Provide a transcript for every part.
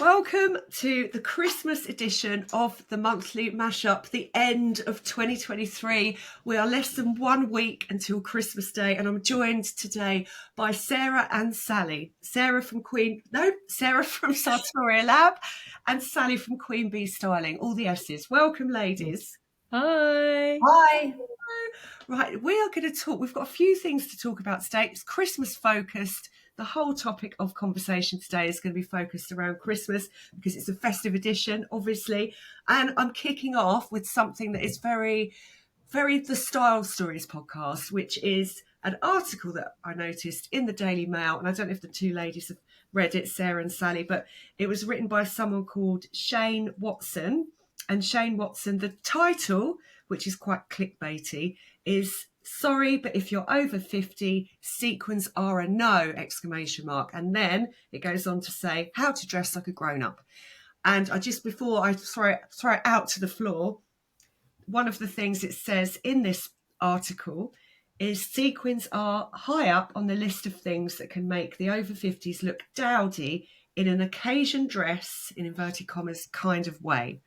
Welcome to the Christmas edition of the monthly mashup, the end of 2023. We are less than 1 week until Christmas Day, and I'm joined today by Sarah and Sally. Sarah from Sartoria Lab and Sally from Queen Bee Styling, all the S's. Welcome, ladies. Hi. Hi. Right, we are going to talk. We've got a few things to talk about today. It's Christmas focused. The whole topic of conversation today is going to be focused around Christmas because it's a festive edition, obviously. And I'm kicking off with something that is very, very the Style Stories podcast, which is an article that I noticed in the Daily Mail. And I don't know if the two ladies have read it, Sarah and Sally, but it was written by someone called Shane Watson. And Shane Watson, the title, which is quite clickbaity, is "Sorry, but if you're over 50, sequins are a no!" And then it goes on to say how to dress like a grown-up. And before I throw it out to the floor, one of the things it says in this article is sequins are high up on the list of things that can make the over 50s look dowdy in an occasion dress, in inverted commas, kind of way.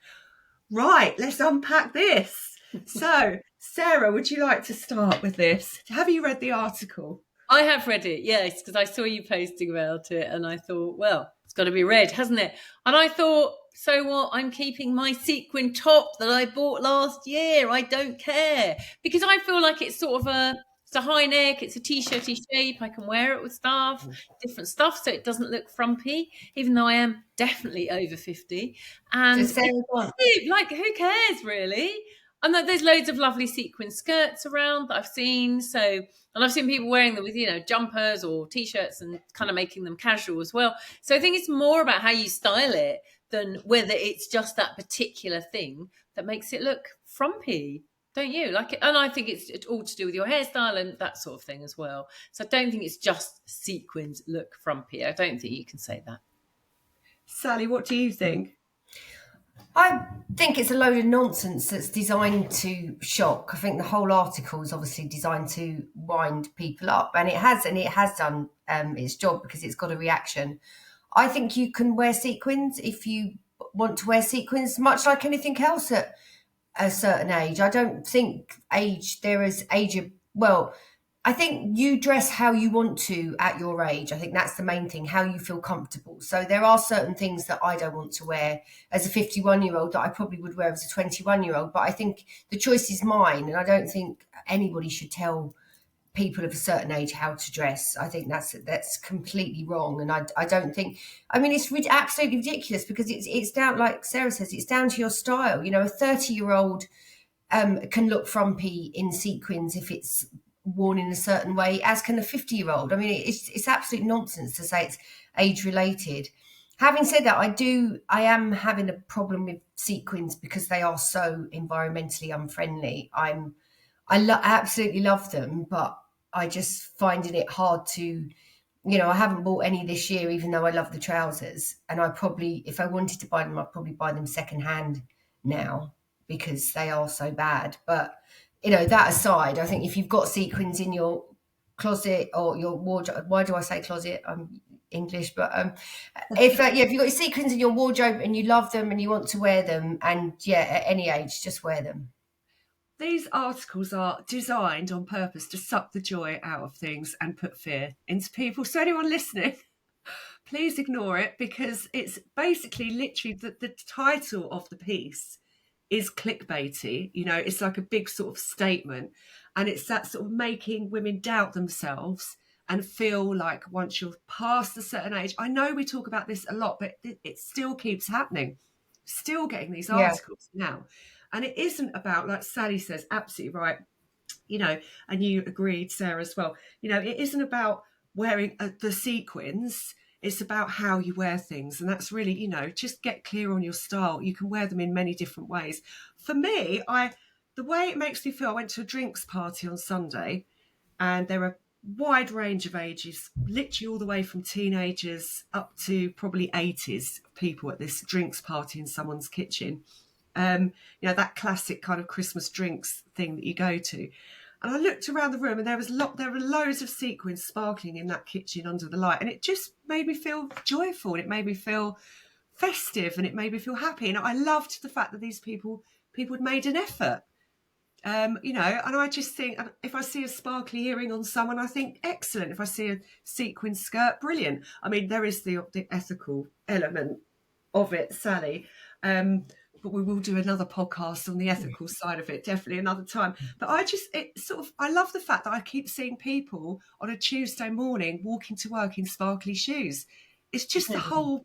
Right, let's unpack this. So, Sarah, would you like to start with this? Have you read the article? I have read it, yes, because I saw you posting about it and I thought, well, it's got to be read, hasn't it? And I thought, so what? I'm keeping my sequin top that I bought last year. I don't care. Because I feel like it's sort of it's a high neck, it's a t-shirty shape. I can wear it with different stuff, so it doesn't look frumpy, even though I am definitely over 50. And like, who cares, really? And there's loads of lovely sequin skirts around that I've seen. And I've seen people wearing them with, jumpers or t-shirts and kind of making them casual as well. So I think it's more about how you style it than whether it's just that particular thing that makes it look frumpy. Don't you? And I think it's all to do with your hairstyle and that sort of thing as well. So I don't think it's just sequins look frumpy. I don't think you can say that. Sally, what do you think? I think it's a load of nonsense that's designed to shock. I think the whole article is obviously designed to wind people up, and it has done its job because it's got a reaction. I think you can wear sequins if you want to wear sequins, much like anything else at a certain age. I don't think I think you dress how you want to at your age. I think that's the main thing, how you feel comfortable. So there are certain things that I don't want to wear as a 51-year-old that I probably would wear as a 21-year-old. But I think the choice is mine, and I don't think anybody should tell people of a certain age how to dress. I think that's completely wrong. And I don't think, it's absolutely ridiculous because it's down, like Sarah says, it's down to your style. A 30-year-old can look frumpy in sequins if it's worn in a certain way, as can a 50-year-old. It's absolute nonsense to say it's age related. Having said that, I am having a problem with sequins because they are so environmentally unfriendly. I absolutely love them, but I just finding it hard to, I haven't bought any this year, even though I love the trousers. And if I wanted to buy them, I'd probably buy them secondhand now because they are so bad. But that aside, I think if you've got sequins in your closet or your wardrobe, why do I say closet? I'm English, but if you've got your sequins in your wardrobe and you love them and you want to wear them, and at any age, just wear them. These articles are designed on purpose to suck the joy out of things and put fear into people. So anyone listening, please ignore it because it's basically literally the title of the piece is clickbaity. It's like a big sort of statement, and it's that sort of making women doubt themselves and feel like once you're past a certain age. I know we talk about this a lot, but it still keeps happening. Still getting these articles now. And it isn't about, like Sally says, absolutely right, and you agreed, Sarah, as well. It isn't about wearing the sequins. It's about how you wear things. And that's really, just get clear on your style. You can wear them in many different ways. For me, the way it makes me feel, I went to a drinks party on Sunday and there were a wide range of ages, literally all the way from teenagers up to probably 80s people at this drinks party in someone's kitchen. That classic kind of Christmas drinks thing that you go to. And I looked around the room and there were loads of sequins sparkling in that kitchen under the light. And it just made me feel joyful. And it made me feel festive, and it made me feel happy. And I loved the fact that these people had made an effort. You know, and I just think if I see a sparkly earring on someone, I think excellent. If I see a sequin skirt, brilliant. I mean, there is the ethical element of it, Sally. But we will do another podcast on the ethical side of it, definitely another time. But I love the fact that I keep seeing people on a Tuesday morning walking to work in sparkly shoes. It's just the whole,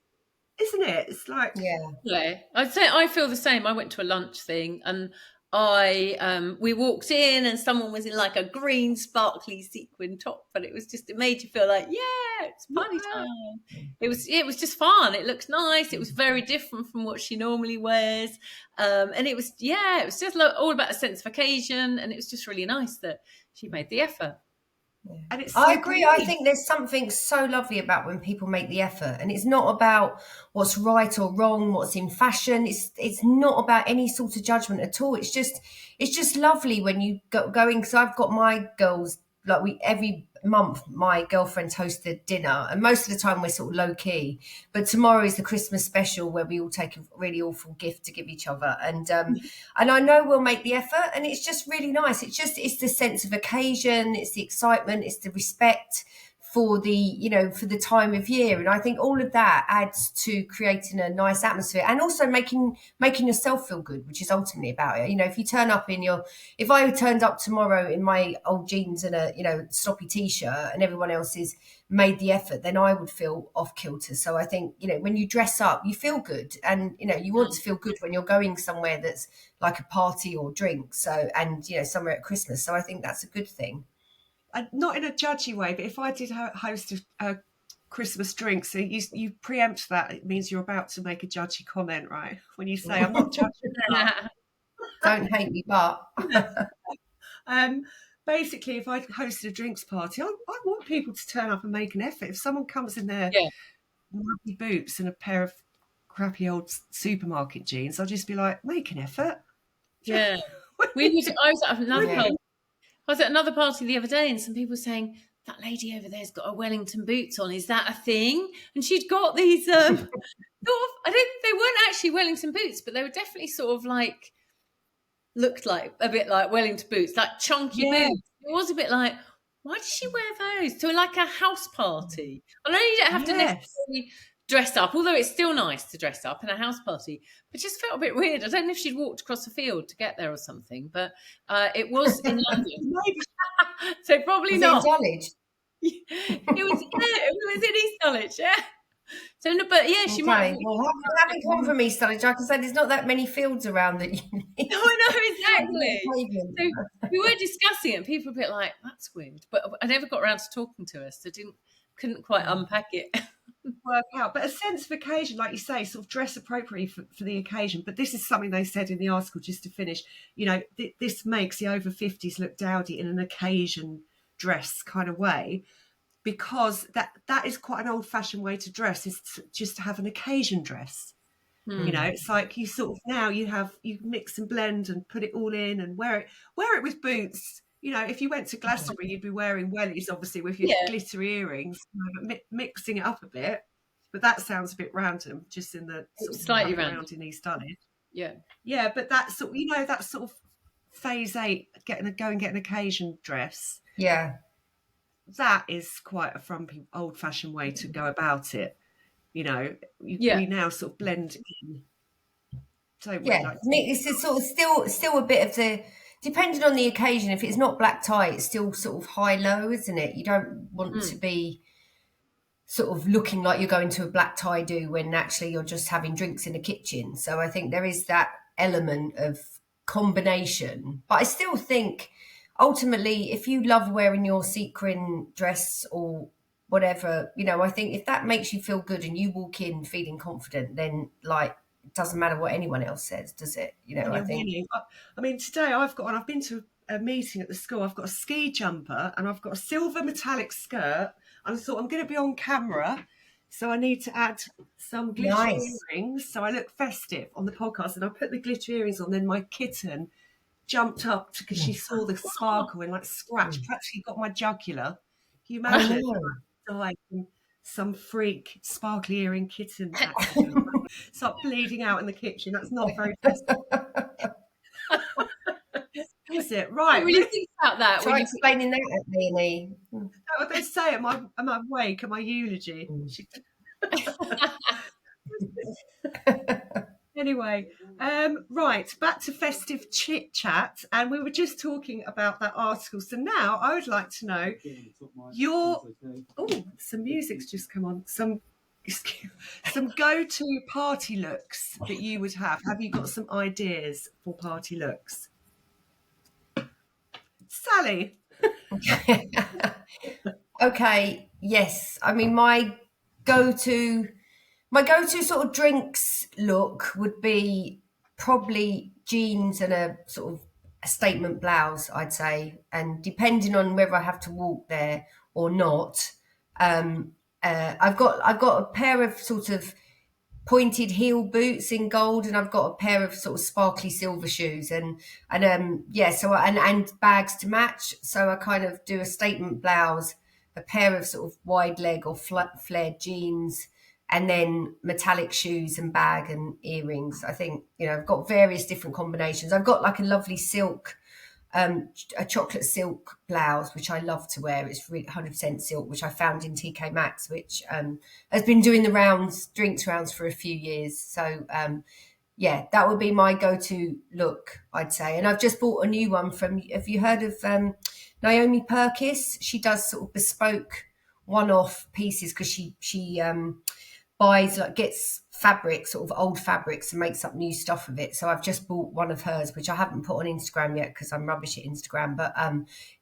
isn't it? It's like, yeah. I'd say I feel the same. I went to a lunch thing and we walked in and someone was in like a green sparkly sequin top, but it made you feel like, yeah, it's party time. It was just fun. It looked nice. It was very different from what she normally wears. And it was just all about a sense of occasion, and it was just really nice that she made the effort. And it's I agree. I think there's something so lovely about when people make the effort, and it's not about what's right or wrong, what's in fashion. It's not about any sort of judgment at all. It's just lovely when you going. Because I've got my girls, like every month my girlfriends host a dinner, and most of the time we're sort of low key, but tomorrow is the Christmas special where we all take a really awful gift to give each other, and I know we'll make the effort, and it's just really nice. It's the sense of occasion, it's the excitement, it's the respect for the time of year, and I think all of that adds to creating a nice atmosphere, and also making yourself feel good, which is ultimately about it. If you turn up if I turned up tomorrow in my old jeans and a sloppy t-shirt, and everyone else has made the effort, then I would feel off kilter. So I think when you dress up, you feel good, and you want to feel good when you're going somewhere that's like a party or drink. So and somewhere at Christmas. So I think that's a good thing. Not in a judgy way, but if I did host a Christmas drink, so you preempt that, it means you're about to make a judgy comment, right? When you say, I'm not judging that. Don't hate me, but basically, if I hosted a drinks party, I want people to turn up and make an effort. If someone comes in their muddy boots and a pair of crappy old supermarket jeans, I'll just be like, make an effort. Yeah. I was at another party the other day, and some people were saying, that lady over there's got a Wellington boots on. Is that a thing? And she'd got these they weren't actually Wellington boots, but they were definitely sort of like, looked like a bit like Wellington boots, like chunky boots. It was a bit like, why did she wear those to like a house party? I know you don't have to necessarily dress up, although it's still nice to dress up in a house party, but just felt a bit weird. I don't know if she'd walked across a field to get there or something, but it was in London. So probably was not. It was in East Dulwich, yeah. So, no, but yeah, she might. Well, having come from East Dulwich, I can say there's not that many fields around that you need. No, I know, exactly. So we were discussing it, and people were a bit like, that's weird. But I never got around to talking to her, so couldn't quite unpack it. Work out, but a sense of occasion, like you say, sort of dress appropriately for the occasion. But this is something they said in the article, just to finish, this makes the over 50s look dowdy in an occasion dress kind of way, because that is quite an old-fashioned way to dress, is just to have an occasion dress. It's like you sort of now you mix and blend and put it all in and wear it with boots. If you went to Glastonbury, you'd be wearing wellies, obviously, with your glittery earrings, mixing it up a bit. But that sounds a bit random, just in the sort of slightly random in East Dulwich. Yeah. But that sort, that sort of phase 8, go and get an occasion dress. Yeah, that is quite a frumpy, old-fashioned way to go about it. We now sort of blend in. It's sort of still a bit of the. Depending on the occasion, if it's not black tie, it's still sort of high-low, isn't it? You don't want to be sort of looking like you're going to a black tie do when actually you're just having drinks in the kitchen. So I think there is that element of combination. But I still think, ultimately, if you love wearing your sequin dress or whatever, I think if that makes you feel good and you walk in feeling confident, then it doesn't matter what anyone else says, does it? I think. I mean, today I've been to a meeting at the school. I've got a ski jumper and I've got a silver metallic skirt. And I thought, I'm going to be on camera, so I need to add some glitter earrings so I look festive on the podcast. And I put the glitter earrings on. Then my kitten jumped up because she saw the sparkle and scratched, practically got my jugular. Can you imagine? some freak sparkly earring kitten accident. Start bleeding out in the kitchen. That's not very festive. Is it? Right. I really think about that when Try you explaining that at me. Is that what they say at my wake, at my eulogy? Anyway, right, back to festive chit chat, and we were just talking about that article. So now I would like to know some music's just come on. Some go-to party looks that you would have. Have you got some ideas for party looks, Sally? Okay, yes. I mean, my go-to sort of drinks look would be probably jeans and a sort of a statement blouse, I'd say. And depending on whether I have to walk there or not, I've got a pair of sort of pointed heel boots in gold, and I've got a pair of sort of sparkly silver shoes, and yeah, so and bags to match. So I kind of do a statement blouse, a pair of sort of wide leg or flared jeans, and then metallic shoes and bag and earrings. I think, I've got various different combinations. I've got like a lovely silk, a chocolate silk blouse, which I love to wear. It's 100% silk, which I found in TK Maxx, which has been doing the drinks rounds for a few years. So yeah, that would be my go-to look, I'd say. And I've just bought a new one have you heard of Naomi Purkis? She does sort of bespoke one-off pieces because she buys, like, gets fabric, sort of old fabrics, and makes up new stuff of it. So I've just bought one of hers, which I haven't put on Instagram yet because I'm rubbish at Instagram. But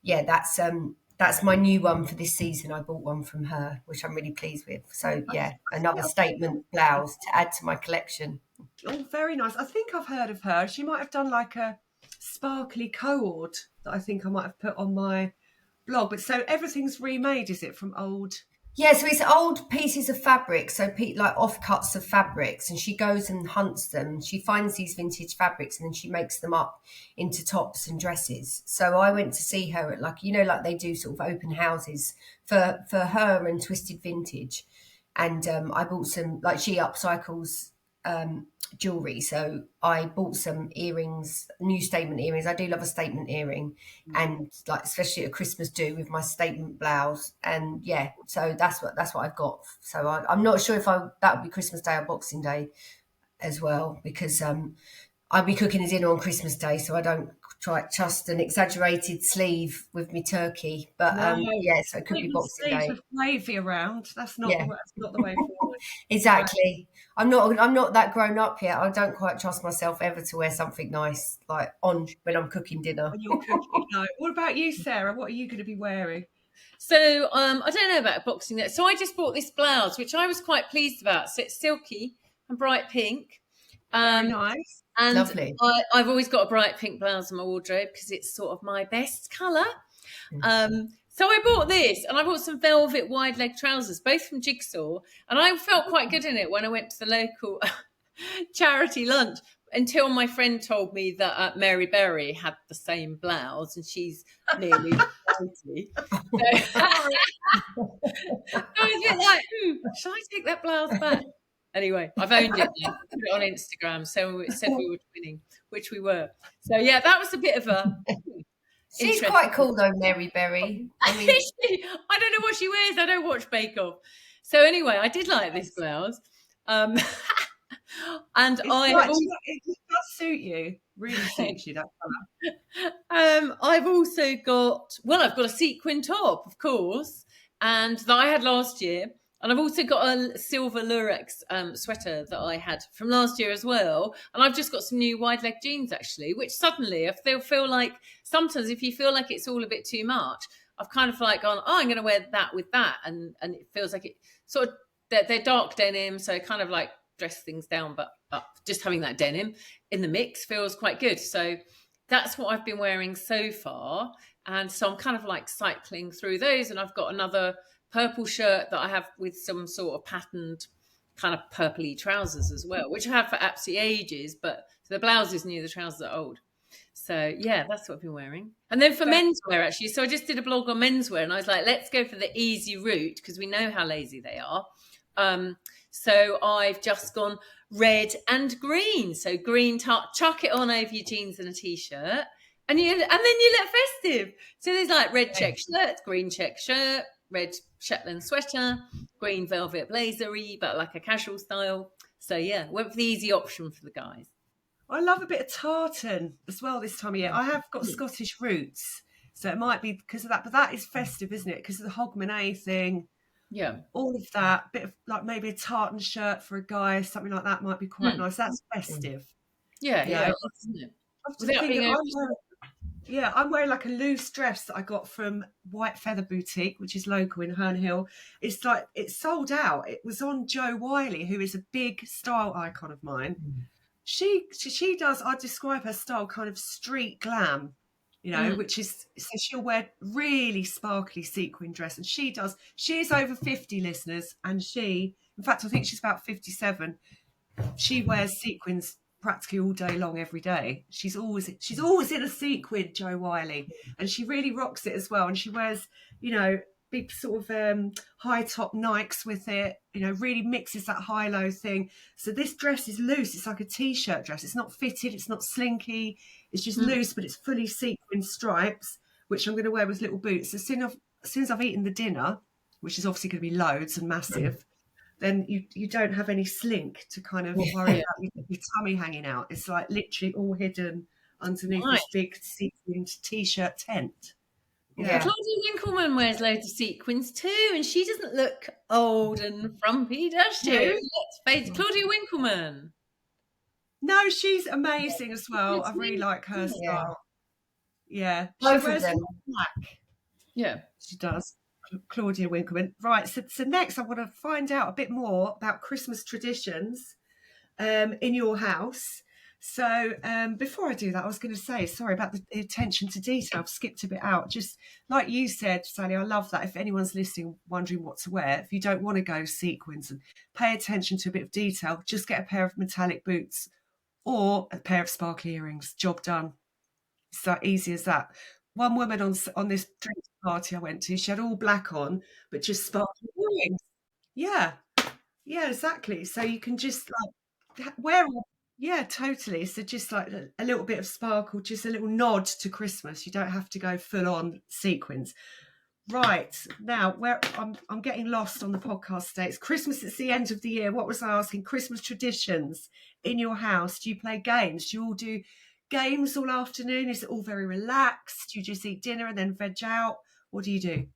yeah, that's my new one for this season. I bought one from her, which I'm really pleased with. So yeah, another statement blouse to add to my collection. Oh, very nice. I think I've heard of her. She might have done like a sparkly cord that I think I might have put on my blog. But so everything's remade, is it, from old? Yeah, so it's old pieces of fabric, so like offcuts of fabrics, and she goes and hunts them. She finds these vintage fabrics, and then she makes them up into tops and dresses. So I went to see her at, like they do sort of open houses for her and Twisted Vintage, and I bought some, like, she upcycles jewelry, so I bought some earrings, new statement earrings. I do love a statement earring, and like especially at Christmas do with my statement blouse. And yeah, so that's what I've got. So I'm not sure if that would be Christmas Day or Boxing Day as well, because I'll be cooking a dinner on Christmas Day, so I don't trust an exaggerated sleeve with me turkey. But yeah, so it could be Boxing Day. With gravy around. That's not the way forward. Exactly. I'm not that grown up yet. I don't quite trust myself ever to wear something nice like on when I'm cooking dinner. When you're cooking, no. What about you, Sarah? What are you going to be wearing? So I don't know about Boxing Day. So I just bought this blouse, which I was quite pleased about. So it's silky and bright pink. Very nice. And lovely. I've always got a bright pink blouse in my wardrobe because it's sort of my best colour. So I bought this, and I bought some velvet wide leg trousers, both from Jigsaw, and I felt quite good in it when I went to the local charity lunch, until my friend told me that Mary Berry had the same blouse, and she's nearly 90. So I was a bit like, shall I take that blouse back? Anyway, I've owned it now. Put it on Instagram, so it said we were twinning, which we were. So yeah, that was a bit of a... She's quite cool though, Mary Berry. I mean, I don't know what she wears. I don't watch Bake Off. So anyway, I did like this blouse. And it does suit you. Really suits you, that colour. I've also got a sequin top, of course, and that I had last year. And I've also got a silver lurex sweater that I had from last year as well. And I've just got some new wide leg jeans, actually, which suddenly, if they feel like, sometimes if you feel like it's all a bit too much, I've kind of like gone, I'm going to wear that with that. And it feels like it sort of, they're dark denim, so kind of like dress things down, but just having that denim in the mix feels quite good. So that's what I've been wearing so far. And so I'm kind of like cycling through those. And I've got another purple shirt that I have with some sort of patterned kind of purpley trousers as well, which I have for absolutely ages, but the blouse is new, the trousers are old. So yeah, that's what I've been wearing. And then for menswear, actually, so I just did a blog on menswear, and I was like, let's go for the easy route because we know how lazy they are. So I've just gone red and green. So green, chuck it on over your jeans and a t-shirt, and then you look festive. So there's like red check shirt, green check shirt, red Shetland sweater, green velvet blazery, but like a casual style. So yeah, went for the easy option for the guys. I love a bit of tartan as well this time of year. I have got Scottish roots, so it might be because of that. But that is festive, isn't it? Because of the hogmanay thing. Yeah. All of that. Bit of like maybe a tartan shirt for a guy, something like that might be quite nice. That's festive. Yeah. I'm wearing like a loose dress that I got from White Feather Boutique, which is local in Herne Hill. It's like it's sold out. It was on Jo Wiley, who is a big style icon of mine. She does, I describe her style kind of street glam, which is, so she'll wear really sparkly sequin dress, and she is over 50, listeners, and in fact I think she's about 57. She wears sequins practically all day long, every day. She's always in a sequin, Jo Wiley, and she really rocks it as well. And she wears big sort of high top Nikes with it, really mixes that high low thing. So this dress is loose. It's like a t-shirt dress. It's not fitted, it's not slinky, it's just loose, but it's fully sequin stripes, which I'm going to wear with little boots. As soon as I've eaten the dinner, which is obviously going to be loads and massive, then you don't have any slink to kind of worry about your tummy hanging out. It's like literally all hidden underneath this big sequined t-shirt tent. Yeah. Claudia Winkleman wears loads of sequins too, and she doesn't look old and frumpy, does she? Let's face it, Claudia Winkleman. No, she's amazing as well. I really like her style. Yeah. She wears black. Yeah. She does. Claudia Winkleman. Right, so next I want to find out a bit more about Christmas traditions in your house. So before I do that, I was going to say, sorry about the attention to detail. I've skipped a bit out. Just like you said, Sally, I love that. If anyone's listening, wondering what to wear, if you don't want to go sequins and pay attention to a bit of detail, just get a pair of metallic boots or a pair of sparkly earrings. Job done. It's that easy as that. One woman on this drinks party I went to, she had all black on, but just sparkly earrings. Yeah, exactly. So you can just like wear all. Yeah, totally. So just like a little bit of sparkle, just a little nod to Christmas. You don't have to go full on sequins. Right, now where I'm getting lost on the podcast today. It's Christmas, it's the end of the year. What was I asking? Christmas traditions in your house. Do you play games? Do you all do games all afternoon? Is it all very relaxed? Do you just eat dinner and then veg out? What do you do?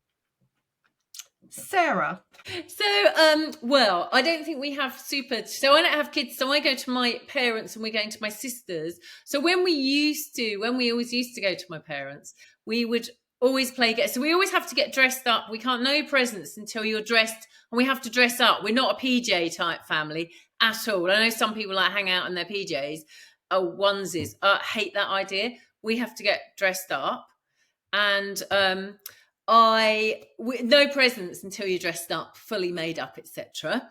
Sarah? So, well, I don't think we have so I don't have kids, so I go to my parents and we're going to my sisters. So when we always used to go to my parents, we would always play games. So we always have to get dressed up. We can't, no presents until you're dressed, and we have to dress up. We're not a PJ type family at all. I know some people like hang out in their PJs, onesies. Hate that idea. We have to get dressed up, and no presents until you're dressed up, fully made up, etc.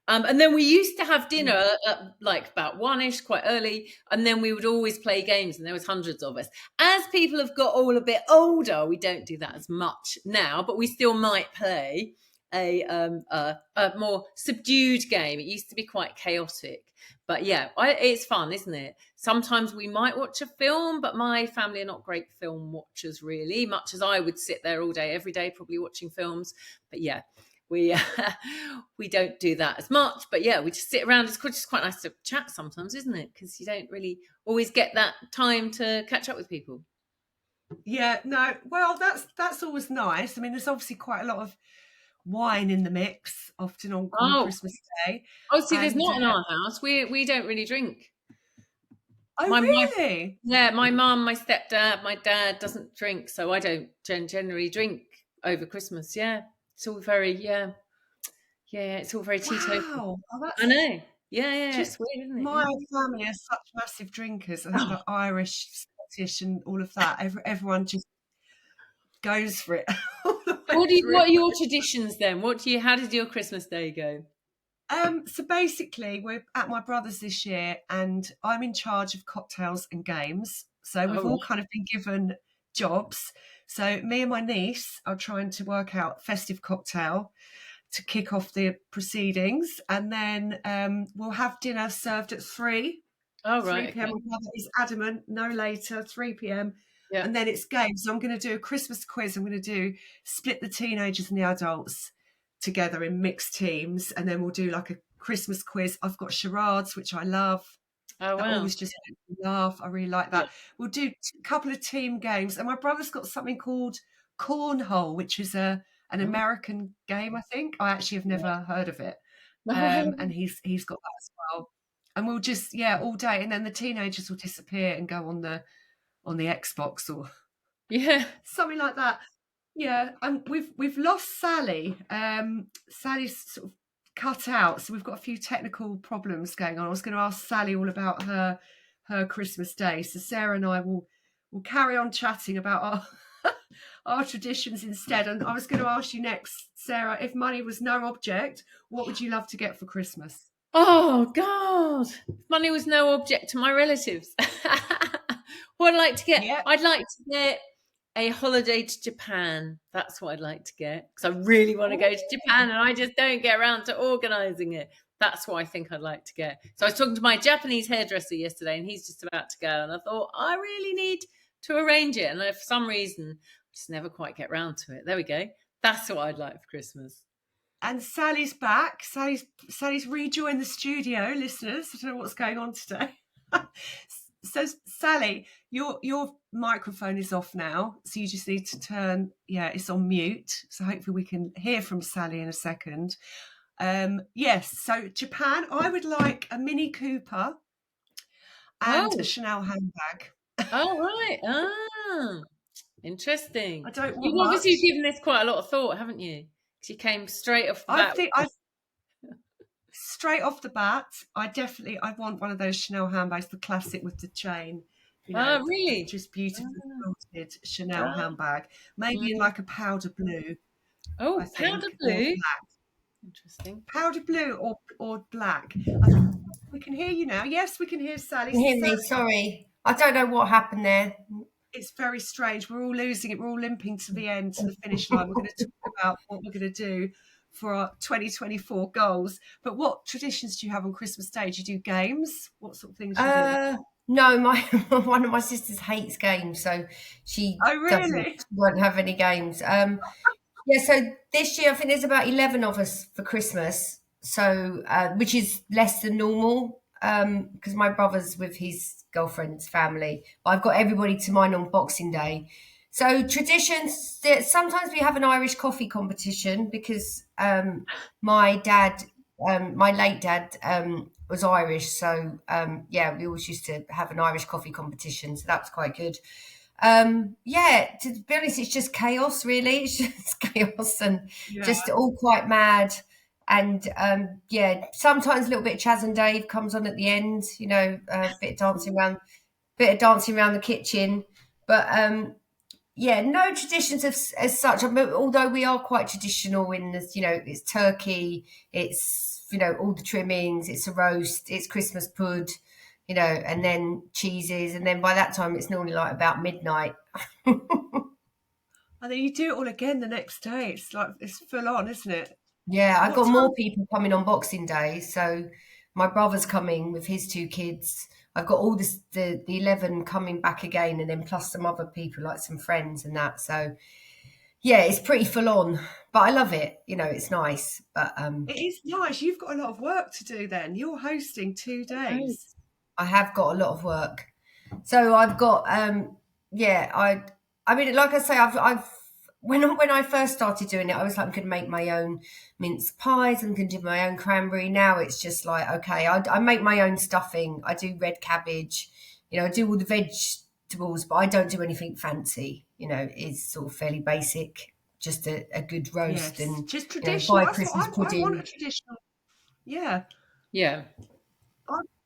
And then we used to have dinner at like about 1-ish, quite early, and then we would always play games, and there was hundreds of us. As people have got all a bit older, we don't do that as much now, but we still might play a more subdued game. It used to be quite chaotic. But yeah, it's fun, isn't it? Sometimes we might watch a film, but my family are not great film watchers, really, much as I would sit there all day, every day, probably watching films. But yeah, we don't do that as much. But yeah, we just sit around. It's just quite nice to chat sometimes, isn't it? Because you don't really always get that time to catch up with people. Yeah, no, well, that's always nice. I mean, there's obviously quite a lot of wine in the mix often on Christmas Day. Oh, see, there's not in our house. We don't really drink. Oh, really? My mum, my stepdad, my dad doesn't drink, so I don't generally drink over Christmas. Yeah, it's all very it's all very teetotal. Wow. I know. Yeah, it's weird, isn't it? My family are such massive drinkers. I think like Irish, Scottish, and all of that. Everyone just goes for it. What are your traditions then? How did your Christmas day go? So basically we're at my brother's this year, and I'm in charge of cocktails and games. So we've Oh, all kind of been given jobs. So me and my niece are trying to work out festive cocktail to kick off the proceedings, and then we'll have dinner served at 3 right. 3 p.m. Okay. My mother is adamant, no later, 3 p.m. Yeah. And then it's games. So I'm going to do a Christmas quiz. I'm going to do split the teenagers and the adults together in mixed teams, and then we'll do like a Christmas quiz. I've got charades, which I love. Oh, That wow. always just makes me laugh. I really like that. We'll do a couple of team games, and my brother's got something called cornhole, which is an American game. I think I actually have never heard of it, and he's got that as well. And we'll just all day, and then the teenagers will disappear and go on the Xbox or Yeah. something like that. Yeah, and we've lost Sally. Sally's sort of cut out, so we've got a few technical problems going on. I was going to ask Sally all about her Christmas day, so Sarah and I will carry on chatting about our our traditions instead. And I was going to ask you next, Sarah, if money was no object, what would you love to get for Christmas? Oh, God. Money was no object to my relatives. What I'd like to get? Yeah. I'd like to get a holiday to Japan. That's what I'd like to get, because I really want to go to Japan and I just don't get around to organising it. That's what I think I'd like to get. So I was talking to my Japanese hairdresser yesterday and he's just about to go, and I thought, I really need to arrange it. And for some reason, I just never quite get round to it. There we go. That's what I'd like for Christmas. And Sally's back. Sally's rejoined the studio, listeners. I don't know what's going on today. So Sally, your microphone is off now, so you just need to turn. Yeah, it's on mute. So hopefully we can hear from Sally in a second. Yes. So Japan, I would like a Mini Cooper and a Chanel handbag. Oh, right. Ah, interesting. I don't want You've much. obviously given this quite a lot of thought, haven't you? Because you came straight off the bat. Straight off the bat, I want one of those Chanel handbags, the classic with the chain. You know, really? Just beautifully quilted Chanel handbag. Maybe in like a powder blue. Oh, I think, powder blue. or black. Interesting. Powder blue or black. We can hear you now. Yes, we can hear Sally. Can you hear me? Sorry. I don't know what happened there. It's very strange. We're all losing it. We're all limping to the end, to the finish line. We're going to talk about what we're going to do for our 2024 goals. But what traditions do you have on Christmas Day? Do you do games? What sort of things do you do? No, one of my sisters hates games, so she won't have any games. So this year I think there's about 11 of us for Christmas, so which is less than normal because my brother's with his girlfriend's family. But I've got everybody to mine on Boxing Day. So traditions, sometimes we have an Irish coffee competition because my late dad was Irish. So we always used to have an Irish coffee competition. So that was quite good. To be honest, it's just chaos, really. It's just chaos and just all quite mad. And sometimes a little bit of Chaz and Dave comes on at the end, you know, a bit of dancing around the kitchen. But no traditions as such. Although we are quite traditional in this, you know, it's turkey, it's, you know, all the trimmings, it's a roast, it's Christmas pud, you know, and then cheeses, and then by that time it's normally like about midnight. And then you do it all again the next day. It's full on, isn't it? Yeah, I've got more people coming on Boxing Day. So my brother's coming with his 2 kids. I've got all the 11 coming back again, and then plus some other people, like some friends and that. So yeah, it's pretty full on, but I love it. You know, it's nice. But it is nice. You've got a lot of work to do then. You're hosting 2 days. I have got a lot of work. So I've got I mean, like I say, I've when I first started doing it, I was like, I'm going to make my own mince pies, I'm going to do my own cranberry. Now it's just like, okay, I make my own stuffing. I do red cabbage, you know, I do all the vegetables, but I don't do anything fancy. You know, it's sort of fairly basic, just a good roast and just traditional. You know, Christmas pudding. I want a traditional. Yeah. Yeah.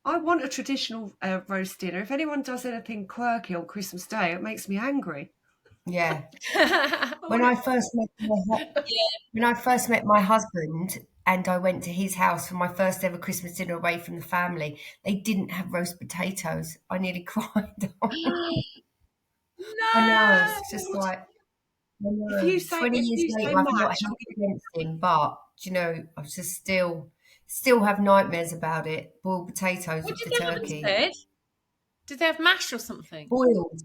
I want a traditional roast dinner. If anyone does anything quirky on Christmas Day, it makes me angry. Yeah. When I first met my husband, and I went to his house for my first ever Christmas dinner away from the family. They didn't have roast potatoes. I nearly cried. I know, it's just No. like, I If know. you say 20 if years you say later, I've not mash, held it against him, but do you know, I just still have nightmares about it. Boiled potatoes What with did the they have turkey. instead? Did they have mash or something? Boiled.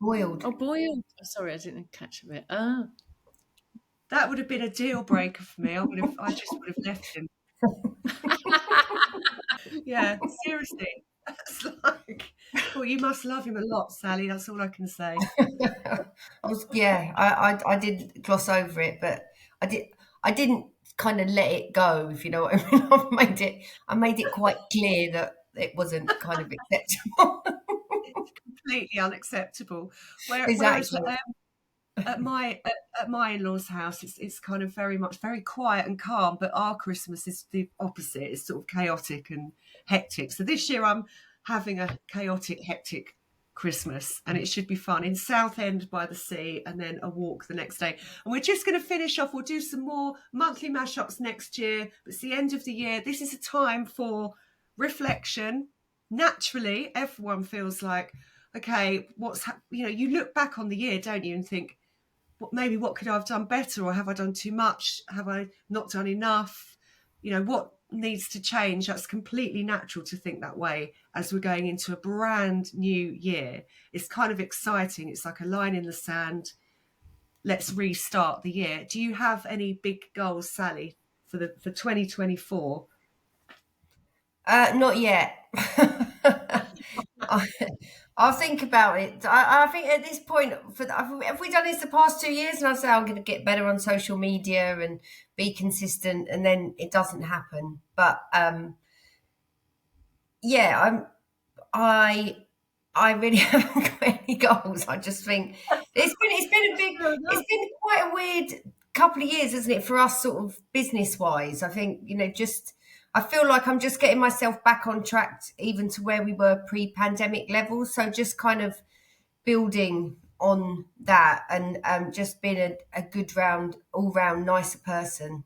Boiled. Oh, boiled. Oh, sorry, I didn't catch a bit. Oh. that would have been a deal breaker for me. I just would have left him. Yeah, seriously. It's like, well, you must love him a lot, Sally. That's all I can say. I did gloss over it, but I didn't kind of let it go, if you know what I mean. I made it quite clear that it wasn't kind of acceptable. It's completely unacceptable. Whereas Exactly. at my in-laws' house, it's kind of very quiet and calm. But our Christmas is the opposite. It's sort of chaotic and hectic. So this year I'm having a chaotic, hectic Christmas, and it should be fun in Southend by the sea, and then a walk the next day. And we're just going to finish off. We'll do some more monthly mashups next year. But it's the end of the year. This is a time for reflection. Naturally, everyone feels like, okay, you look back on the year, don't you, and think, maybe what could I have done better, or have I done too much? Have I not done enough? What needs to change? That's completely natural to think that way as we're going into a brand new year. It's kind of exciting. It's like a line in the sand. Let's restart the year. Do you have any big goals, Sally, for 2024? Not yet. I, I'll think about it. I think at this point, have we done this the past 2 years? And I say I'm going to get better on social media and be consistent, and then it doesn't happen. But yeah, I really haven't got any goals. I just think it's been quite a weird couple of years, isn't it, for us, sort of business wise? I think I feel like I'm just getting myself back on track, even to where we were pre-pandemic levels. So just kind of building on that, and just being a good all round nicer person.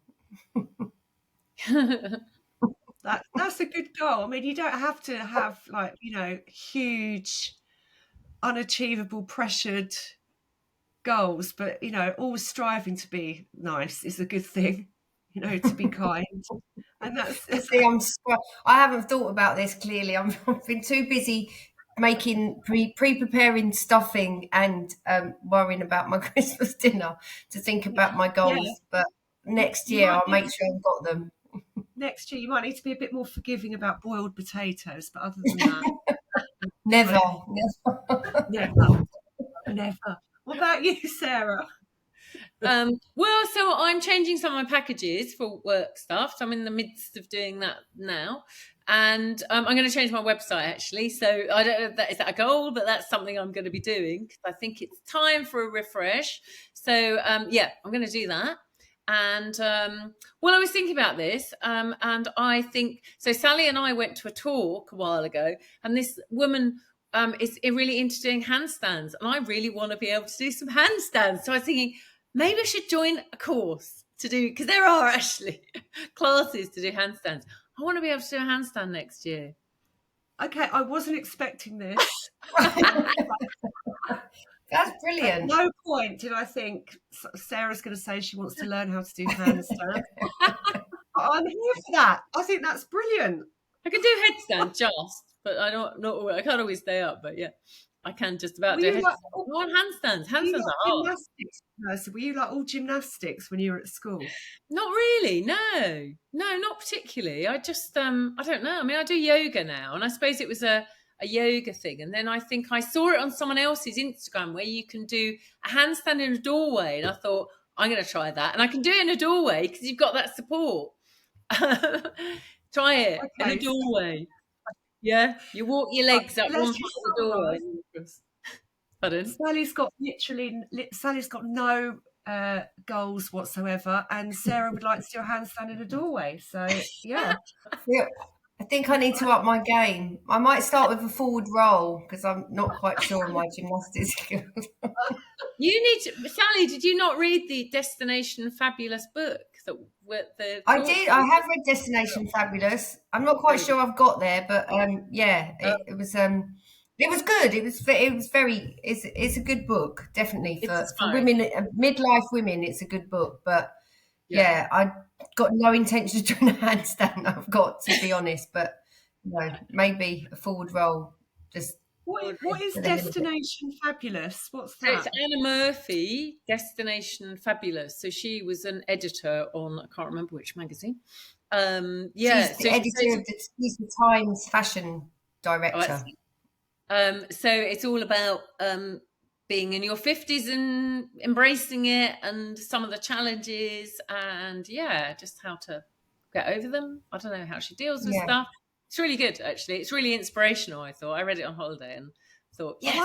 That's a good goal. I mean, you don't have to have huge, unachievable, pressured goals, but always striving to be nice is a good thing. To be kind, and that's See, I haven't thought about this clearly. I've been too busy making pre-preparing stuffing and worrying about my Christmas dinner to think about my yeah. goals. But next You year, might I'll make sure I've got them. Next year you might need to be a bit more forgiving about boiled potatoes, but other than that, Never. never. What about you, Sarah? Well, so I'm changing some of my packages for work stuff. So I'm in the midst of doing that now. And I'm going to change my website, actually. So I don't know if is that a goal, but that's something I'm going to be doing because I think it's time for a refresh. So, yeah, I'm going to do that. And well, I was thinking about this, and I think so. Sally and I went to a talk a while ago, and this woman is really into doing handstands, and I really want to be able to do some handstands. So I was thinking maybe I should join a course to do, because there are actually classes to do handstands. I want to be able to do a handstand next year. Okay, I wasn't expecting this. That's brilliant. At no point did I think Sarah's going to say she wants to learn how to do handstands. I'm here for that. I think that's brilliant. I can do headstand but I can't always stay up. But yeah, I can just about do headstand. Handstands. Handstands are hard. Were you like all gymnastics when you were at school? Not really. No, not particularly. I just I don't know. I mean, I do yoga now, and I suppose it was a yoga thing. And then I think I saw it on someone else's Instagram where you can do a handstand in a doorway. And I thought, I'm going to try that. And I can do it in a doorway because you've got that support. Try it in a doorway. Yeah, you walk your legs up one part of the doorway. Pardon? Sally's got no goals whatsoever, and Sarah would like to do a handstand in a doorway. So yeah. I think I need to up my game. I might start with a forward roll because I'm not quite sure of my gymnastics skills. You need to, Sally, did you not read the Destination Fabulous book that I did. I have read Destination Fabulous. I'm not quite sure I've got there, but it was good. It's a good book, definitely It's for inspiring. women, midlife women. It's a good book, but Yeah. I got no intention of doing a handstand. I've got to be honest, but maybe a forward roll, just What is for the hell of it. Destination Fabulous? What's So it's that? Anna Murphy, Destination Fabulous. So she was an editor on, I can't remember which magazine. Yeah. She's So the editor of she's the Times fashion oh, that's director. so it's all about being in your 50s and embracing it and some of the challenges and just how to get over them. I don't know how she deals with Yeah. stuff. It's really good, actually. It's really inspirational, I thought. I read it on holiday and thought, I yes.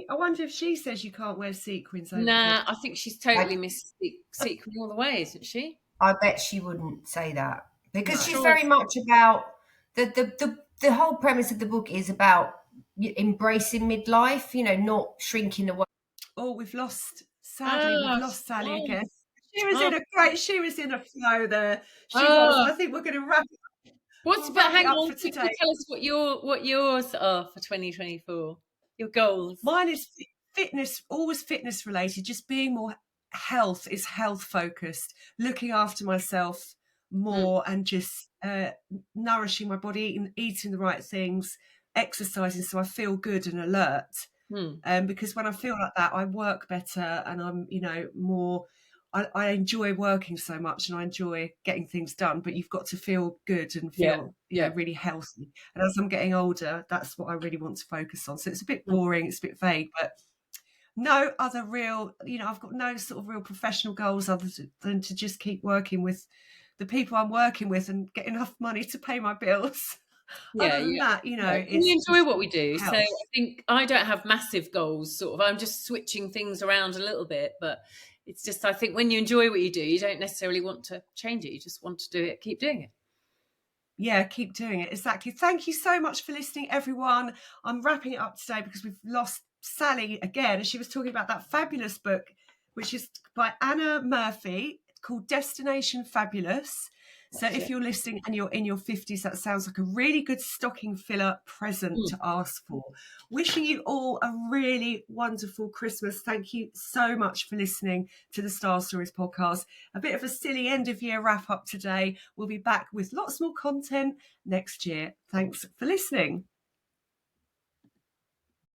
wonder if she says you can't wear sequins over Nah, 50. I think she's totally missed sequin all the way, isn't she? I bet she wouldn't say that because No. she's Sure. very much about the whole premise of the book is about embracing midlife, not shrinking away. Oh, we've lost Sally Oh, again. oh, She was in a flow there. She was. oh. I think we're going to But wrap it hang up on, for quickly today. tell us what yours are for 2024. Your goals. Mine is fitness, always fitness related, just being more health focused, looking after myself Mm, more and just nourishing my body, eating the right things, exercising so I feel good and alert. mm. Because when I feel like that, I work better and I'm, more. I enjoy working so much and I enjoy getting things done, but you've got to feel good and Yeah, feel, yeah. really healthy. And as I'm getting older, that's what I really want to focus on. So it's a bit Mm. boring, it's a bit vague, but no other real, I've got no sort of real professional goals other than to just keep working with the people I'm working with and get enough money to pay my bills. Yeah, Other than yeah. that, Yeah. We it's enjoy just what we do. So I health. think I don't have massive goals, sort of. I'm just switching things around a little bit, but it's just I think when you enjoy what you do, you don't necessarily want to change it. You just want to do it, keep doing it. Yeah, keep doing it. Exactly. Thank you so much for listening, everyone. I'm wrapping it up today because we've lost Sally again. And she was talking about that fabulous book, which is by Anna Murphy, called Destination Fabulous. So That's if it. you're listening and you're in your 50s, that sounds like a really good stocking filler present Mm. to ask for. Wishing you all a really wonderful Christmas. Thank you so much for listening to the Star Stories podcast. A bit of a silly end of year wrap up today. We'll be back with lots more content next year. Thanks for listening.